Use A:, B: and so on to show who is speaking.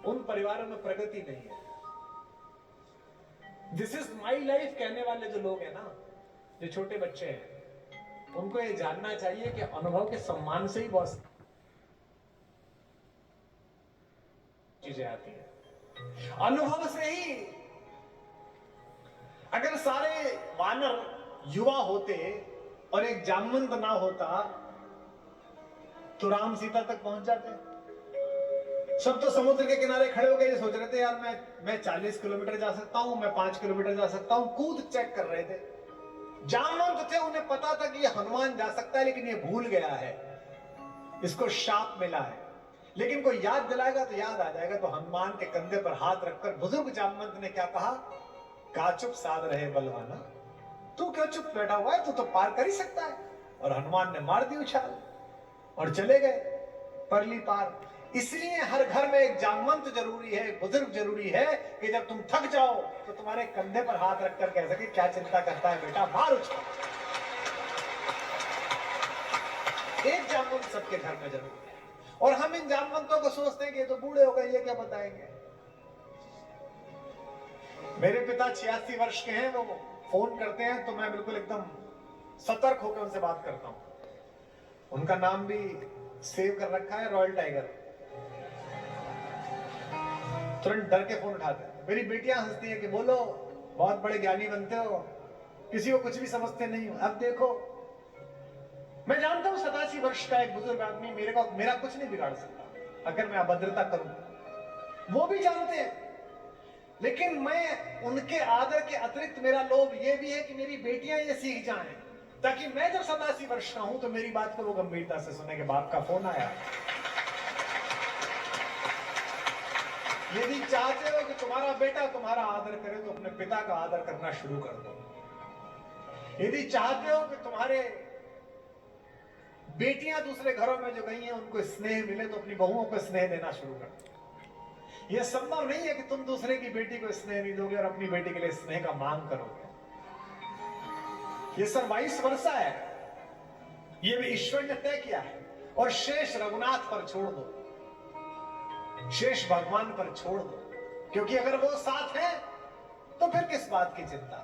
A: उन परिवारों में प्रगति नहीं है। दिस इज माई लाइफ कहने वाले जो लोग हैं ना, जो छोटे बच्चे हैं, उनको ये जानना चाहिए कि अनुभव के सम्मान से ही बहुत चीजें आती है। अनुभव से ही, अगर सारे वानर युवा होते और एक जामवंत ना होता तो राम सीता तक पहुंच जाते। सब तो समुद्र के किनारे खड़े हो गए, सोच रहे थे यार मैं 40 किलोमीटर जा सकता हूं, मैं 5 किलोमीटर जा सकता हूं, कूद चेक कर रहे थे। जामवंत थे, उन्हें पता था कि ये हनुमान जा सकता है, लेकिन ये भूल गया है, इसको शाप मिला है। लेकिन कोई याद दिलाएगा तो याद आ जाएगा। तो हनुमान के कंधे पर हाथ रखकर बुजुर्ग जामवंत ने क्या कहा? का चुप साध रहे बलवाना, तू क्यों चुप बैठा हुआ है, तू तो पार कर ही सकता है। और हनुमान ने मार दी उछाल और चले गए परली पार। इसलिए हर घर में एक जामवंत जरूरी है, एक बुजुर्ग जरूरी है, कि जब तुम थक जाओ तो तुम्हारे कंधे पर हाथ रखकर कह सके क्या चिंता करता है बेटा, मार उछाल। एक जामवंत सबके घर में जरूरी है। और हम इन जामवंतों को सोचते हैं कि ये तो बूढ़े हो गए, ये क्या बताएंगे। मेरे पिता 86 वर्ष के हैं, वो फोन करते हैं तो मैं बिल्कुल एकदम सतर्क होकर उनसे बात करता हूं। उनका नाम भी सेव कर रखा है, रॉयल टाइगर। तुरंत डर के फोन उठाते हैं। मेरी बेटियां हंसती है कि बोलो, बहुत बड़े ज्ञानी बनते हो, किसी को कुछ भी समझते नहीं हो। अब देखो, मैं जानता हूं 87 वर्ष का एक बुजुर्ग आदमी मेरा कुछ नहीं बिगाड़ सकता अगर मैं अभद्रता करूं, वो भी जानते हैं। लेकिन मैं उनके आदर के अतिरिक्त मेरा लोभ ये भी है कि मेरी बेटियां ये सीख जाएं, ताकि मैं जब 87 वर्ष का हूं तो मेरी बात को वो गंभीरता से सुने कि बाप का फोन आया। यदि चाहते हो कि तुम्हारा बेटा तुम्हारा आदर करे तो अपने पिता का आदर करना शुरू कर दो। यदि चाहते हो कि तुम्हारे बेटियां दूसरे घरों में जो गई हैं उनको स्नेह मिले तो अपनी बहुओं को स्नेह देना शुरू कर दो। यह संभव नहीं है कि तुम दूसरे की बेटी को स्नेह नहीं दोगे और अपनी बेटी के लिए स्नेह का मांग करोगे। यह सब वाइस वर्षा है, यह भी ईश्वर ने तय किया है। और शेष रघुनाथ पर छोड़ दो, शेष भगवान पर छोड़ दो, क्योंकि अगर वो साथ है तो फिर किस बात की चिंता।